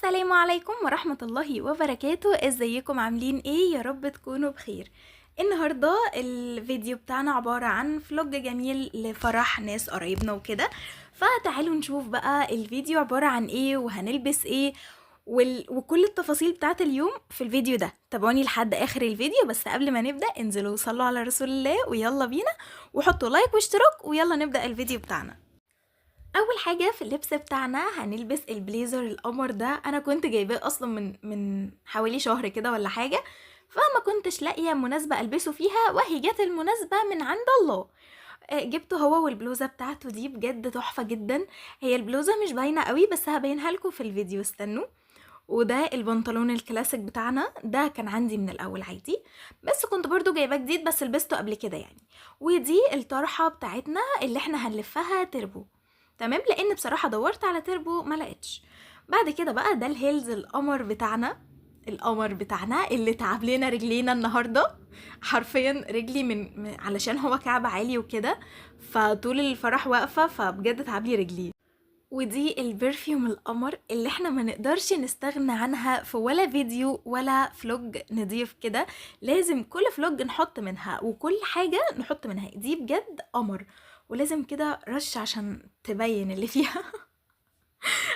السلام عليكم ورحمة الله وبركاته. ازيكم عاملين ايه؟ يا رب تكونوا بخير. النهاردة الفيديو بتاعنا عبارة عن فلوج جميل لفرح ناس قرايبنا وكده، فتعالوا نشوف بقى الفيديو عبارة عن ايه وهنلبس ايه وكل التفاصيل بتاعت اليوم في الفيديو ده. تابعوني لحد اخر الفيديو، بس قبل ما نبدأ انزلوا وصلوا على رسول الله ويلا بينا، وحطوا لايك واشتراك ويلا نبدأ الفيديو بتاعنا. اول حاجه في اللبس بتاعنا هنلبس البليزر القمر ده. انا كنت جايباه اصلا من حوالي شهر كده ولا حاجه، فما كنتش لاقيه مناسبه البسه فيها، وهي جت المناسبه من عند الله. جبته هو والبلوزه بتاعته دي بجد تحفه جدا. هي البلوزه مش باينه قوي بس هبينها لكم في الفيديو، استنوا. وده البنطلون الكلاسيك بتاعنا، ده كان عندي من الاول عادي، بس كنت برضو جايباه جديد بس لبسته قبل كده يعني. ودي الطرحه بتاعتنا اللي احنا هنلفها تربو، تمام، لان بصراحه دورت على تربو ما لقيتش. بعد كده بقى ده الهيلز القمر بتاعنا، القمر بتاعنا اللي تعب لنا رجلينا النهارده. حرفيا رجلي علشان هو كعب عالي وكده، فطول الفرح واقفه، فبجد تعب لي رجلي. ودي البرفيوم القمر اللي احنا ما نقدرش نستغنى عنها في ولا فيديو ولا فلوج نضيف كده، لازم كل فلوج نحط منها وكل حاجة نحط منها. دي بجد قمر، ولازم كده رش عشان تبين اللي فيها.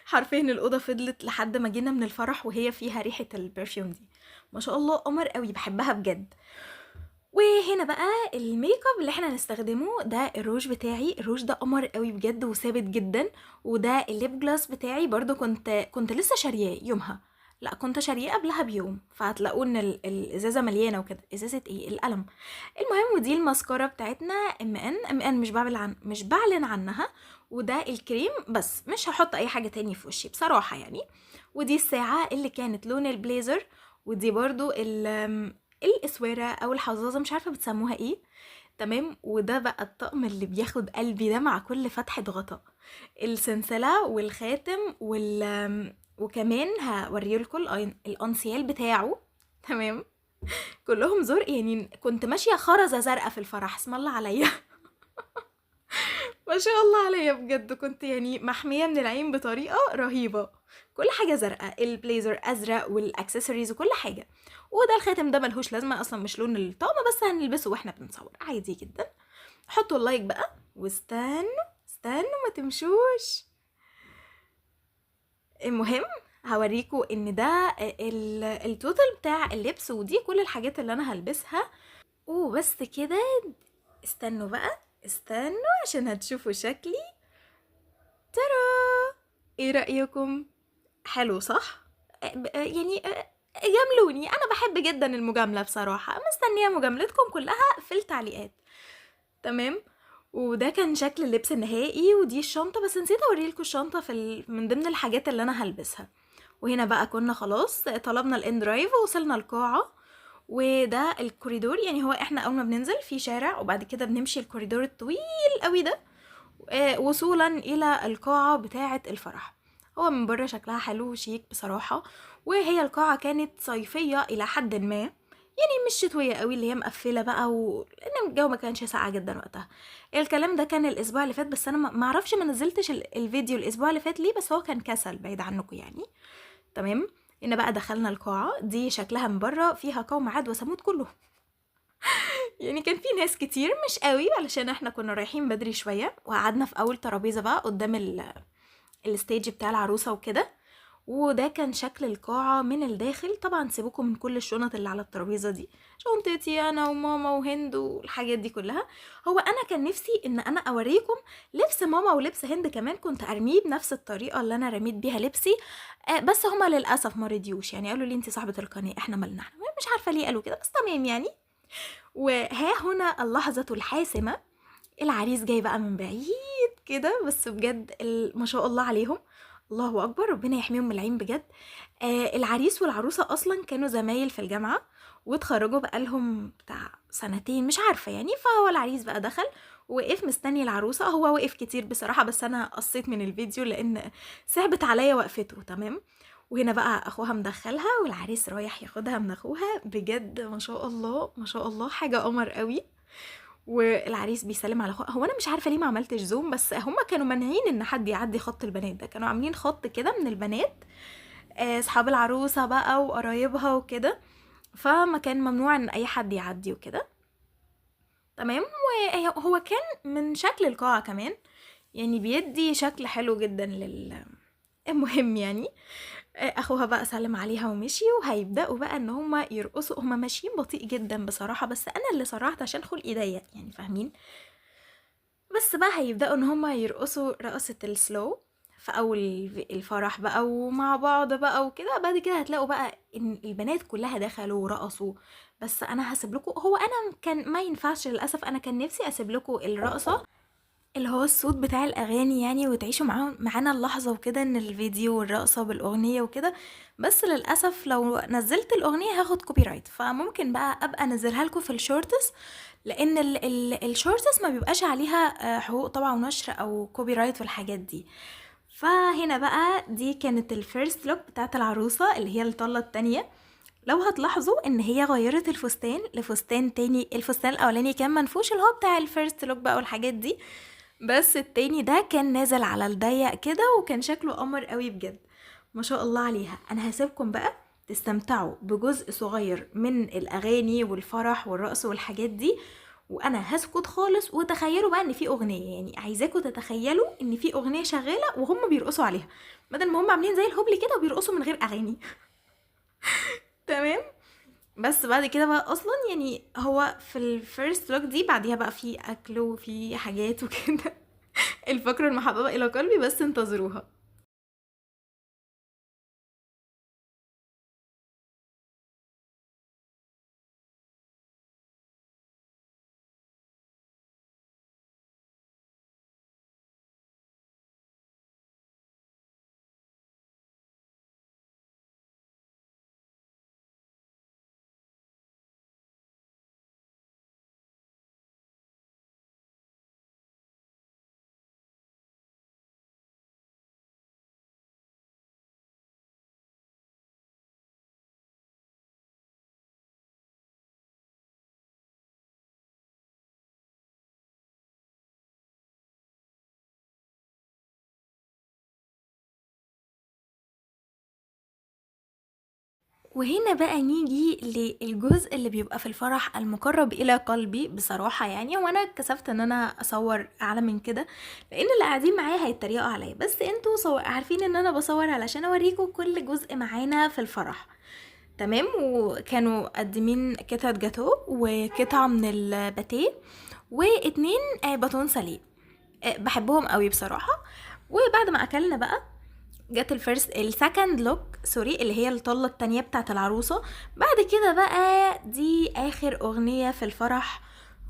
حرفيا الأوضة فضلت لحد ما جينا من الفرح وهي فيها ريحة البرفيوم دي. ما شاء الله قمر قوي، بحبها بجد. وهنا بقى الميك اب اللي احنا هنستخدمه، ده الروج بتاعي. الروج ده قمر قوي بجد وثابت جدا. وده الليب جلاس بتاعي برضو، كنت لسه شارياه يومها، لا كنت شارياه قبلها بيوم، فهتلاقوا ان الازازه مليانه وكده. ازازه ايه؟ القلم. المهم، ودي الماسكارا بتاعتنا ام ان مش بعلن عنها. وده الكريم، بس مش هحط اي حاجه تاني في وشي بصراحه يعني. ودي الساعه اللي كانت لون البليزر. ودي برضو الاسوره او الحظاظه، مش عارفه بتسموها ايه. تمام. وده بقى الطقم اللي بياخد قلبي ده مع كل فتحه غطاء، السلسله والخاتم وكمان هوريلكم الانسيال بتاعه. تمام. كلهم زرق، يعني كنت ماشيه خرزه زرقاء في الفرح، اسم الله عليا. ما شاء الله عليا بجد، كنت يعني محميه من العين بطريقه رهيبه. كل حاجه زرقاء، البليزر ازرق والاكسسوارز وكل حاجه. وده الخاتم ده ملهوش لازمه اصلا، مش لون الطقم، بس هنلبسه واحنا بنصور عادي جدا. حطوا اللايك بقى واستنوا، استنوا ما تمشوش. المهم، هوريكم ان ده التوتال بتاع اللبس، ودي كل الحاجات اللي انا هلبسها وبس كده. استنوا بقى، استنوا عشان هتشوفوا شكلي. ترى ايه رأيكم؟ حلو صح؟ يعني جاملوني، انا بحب جدا المجاملة بصراحة، مستنية مجاملتكم كلها في التعليقات. تمام. وده كان شكل اللبس النهائي. ودي الشنطة، بس نسيت اوريلكم الشنطة من ضمن الحاجات اللي انا هلبسها. وهنا بقى كنا خلاص طلبنا الان درايف ووصلنا القاعة. وده الكوريدور، يعني هو احنا اول ما بننزل في شارع وبعد كده بنمشي الكوريدور الطويل قوي ده، وصولا الى القاعة بتاعة الفرح. هو من بره شكلها حلو وشيك بصراحة. وهي القاعة كانت صيفية الى حد ما، يعني مش شتوية قوي اللي هي مقفلة بقى، لان الجو ما كانش ساقع جدا وقتها. الكلام ده كان الاسبوع اللي فات، بس انا ما اعرفش ما نزلتش الفيديو الاسبوع اللي فات ليه، بس هو كان كسل بعيد عنكم يعني. تمام. هنا بقى دخلنا القاعة دي، شكلها من بره فيها قوم عاد وثمود كله. يعني كان في ناس كتير مش قوي علشان احنا كنا رايحين بدري شوية، وقعدنا في اول ترابيزة بقى قدام الستيج بتاع العروسة وكده. وده كان شكل القاعة من الداخل. طبعا سيبوكم من كل الشنط اللي على الترابيزة دي، شنطتي انا وماما وهند والحاجات دي كلها. هو انا كان نفسي ان انا اوريكم لبس ماما ولبس هند كمان، كنت ارميه بنفس الطريقة اللي انا رميت بيها لبسي. بس هما للاسف ما رضيوش، يعني قالوا لي انت صاحبة القناة، احنا مالنا، احنا مش عارفة ليه قالوا كده، بس تمام يعني. وها هنا اللحظة الحاسمة. العريس جاي بقى من بعيد كده، بس بجد ما شاء الله عليهم، الله اكبر، ربنا يحميهم من العين بجد. العريس والعروسة اصلا كانوا زمايل في الجامعة، واتخرجوا بقالهم بتاع سنتين مش عارفة يعني. فهو العريس بقى دخل وقف مستني العروسة، هو وقف كتير بصراحة، بس انا قصيت من الفيديو لان صعبت عليا وقفته. تمام. وهنا بقى اخوها مدخلها، والعريس رايح ياخدها من اخوها. بجد ما شاء الله ما شاء الله، حاجة قمر قوي. والعريس بيسلم على اخوه. هو انا مش عارفه ليه ما عملتش زوم، بس هما كانوا مانعين ان حد يعدي خط البنات ده، كانوا عاملين خط كده من البنات اصحاب العروسة بقى وقرايبها وكده، فما كان ممنوع ان اي حد يعدي وكده. تمام. وهو كان من شكل القاعة كمان، يعني بيدي شكل حلو جدا المهم يعني اخوها بقى سلم عليها ومشي، وهيبداوا بقى ان هما يرقصوا. هما ماشيين بطيء جدا بصراحه، بس انا اللي سرعت عشان خلقي ضيق يعني، فاهمين؟ بس بقى هيبداوا ان هما يرقصوا رقصه السلو في اول الفرح بقى ومع بعض بقى وكده. بعد كده هتلاقوا بقى ان البنات كلها دخلوا ورقصوا. بس انا هسيب لكم، هو انا كان ما ينفعش للاسف، انا كان نفسي اسيب لكم الرقصه اللي هو الصوت بتاع الأغاني يعني، وتعيشوا معانا اللحظة وكده، ان الفيديو والرقصة بالأغنية وكده. بس للأسف لو نزلت الأغنية هاخد كوبي رايت، فممكن بقى أبقى أنزلها لكم في الشورتس، لأن الشورتس ما بيبقاش عليها حقوق طبع ونشر أو كوبي رايت والحاجات دي. فهنا بقى دي كانت الفيرست لوك بتاعت العروسة اللي هي الطلة التانية. لو هتلاحظوا ان هي غيرت الفستان لفستان تاني، الفستان الاولاني كان منفوش اللي هو بتاع الفيرست لوك بقى والحاجات دي، بس التاني ده كان نازل على الضيق كده، وكان شكله قمر قوي بجد، ما شاء الله عليها. انا هسيبكم بقى تستمتعوا بجزء صغير من الاغاني والفرح والرقص والحاجات دي، وانا هسكت خالص. وتخيلوا بقى ان في اغنيه، يعني عايزاكم تتخيلوا ان في اغنيه شغاله وهم بيرقصوا عليها، بدل ما هم عاملين زي الهبل كده وبيرقصوا من غير اغاني. تمام. بس بعد كده بقى اصلا يعني هو في الفيرست لوك دي بعديها بقى في اكل وفي حاجات وكده. الفقرة المحببة الى قلبي، بس انتظروها. وهنا بقى نيجي للجزء اللي بيبقى في الفرح المقرب الى قلبي بصراحة يعني، وانا اتكسفت ان انا اصور اعلى من كده، لان اللي قاعدين معايا هيتريقوا عليا، بس انتوا عارفين ان انا بصور علشان اوريكم كل جزء معانا في الفرح. تمام. وكانوا قدمين قطعة جاتو وقطعة من الباتيه واتنين باتون ساليه، بحبهم قوي بصراحة. وبعد ما اكلنا بقى جت السكند لوك سوري، اللي هي الطلة التانية بتاعت العروسة. بعد كده بقى دي اخر اغنية في الفرح،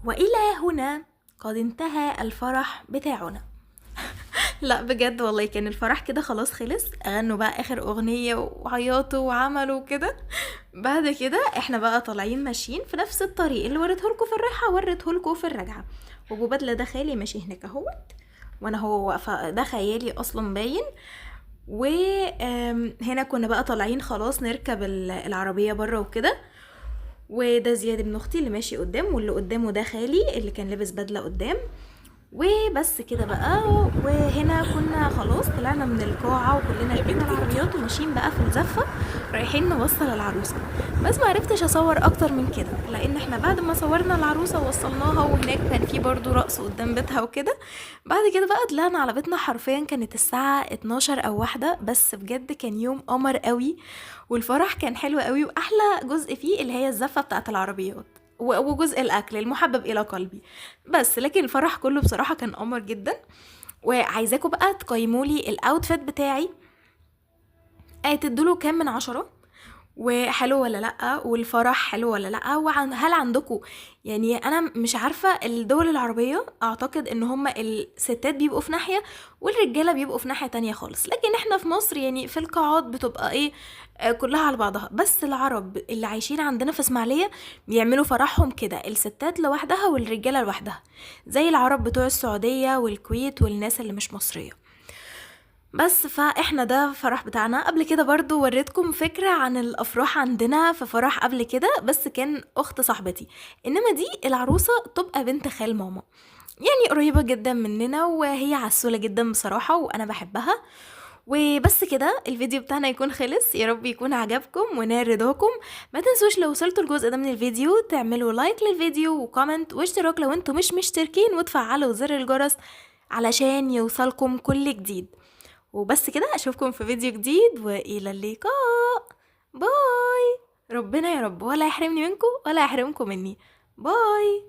والى هنا قد انتهى الفرح بتاعنا. لا بجد والله كان الفرح كده خلاص خلص، غنوا بقى اخر اغنية وعيطوا وعملوا كده. بعد كده احنا بقى طالعين ماشيين في نفس الطريق اللي وريتهولكوا في الرايحة وريتهولكوا في الرجعة. وابو بدلة ده خالي ماشي هناك اهوت، وانا هو واقفة، ده خيالي اصلا باين. وهنا كنا بقى طالعين خلاص نركب العربية بره وكده. وده زياد ابن اختي اللي ماشي قدام، واللي قدامه ده خالي اللي كان لابس بدلة قدام. وبس كده بقى. وهنا كنا خلاص طلعنا من القاعة وكلنا ركبنا العربيات وماشيين بقى في الزفة رايحين نوصل العروسة. بس ما عرفتش اصور اكتر من كده، لان احنا بعد ما صورنا العروسة ووصلناها وهناك كان في برضو رقص قدام بيتها وكده. بعد كده بقى طلعنا على بيتنا، حرفيا كانت الساعة 12 او واحدة، بس بجد كان يوم قمر قوي. والفرح كان حلو قوي، واحلى جزء فيه اللي هي الزفة بتاعت العربيات وجزء الاكل المحبب الى قلبي. بس لكن الفرح كله بصراحة كان قمر جدا. وعايزاكم بقى تقيموا لي الاوتفيت بتاعي، تدوله كام من 10، وحلو ولا لأ، والفرح حلو ولا لأ، هل عندكم يعني، انا مش عارفة الدول العربية اعتقد ان هما الستات بيبقوا في ناحية والرجالة بيبقوا في ناحية تانية خالص، لكن احنا في مصر يعني في القاعات بتبقى ايه، كلها على بعضها. بس العرب اللي عايشين عندنا في اسماعيلية بيعملوا فرحهم كده، الستات لوحدها والرجالة لوحدها، زي العرب بتوع السعودية والكويت والناس اللي مش مصرية. بس فاحنا ده فرح بتاعنا. قبل كده برضو وريتكم فكرة عن الافراح عندنا في فرح قبل كده، بس كان اخت صاحبتي، انما دي العروسة تبقى بنت خال ماما، يعني قريبة جدا مننا، وهي عسولة جدا بصراحة وانا بحبها. وبس كده الفيديو بتاعنا يكون خلص، يا رب يكون عجبكم ونال رضاكم. ما تنسوش لو وصلتوا الجزء ده من الفيديو تعملوا لايك للفيديو وكومنت واشتراك لو انتوا مش مشتركين، وتفعلوا زر الجرس علشان يوصلكم كل جديد. وبس كده، اشوفكم في فيديو جديد والى اللقاء. باي. ربنا يا رب ولا يحرمني منكم ولا يحرمكم مني. باي.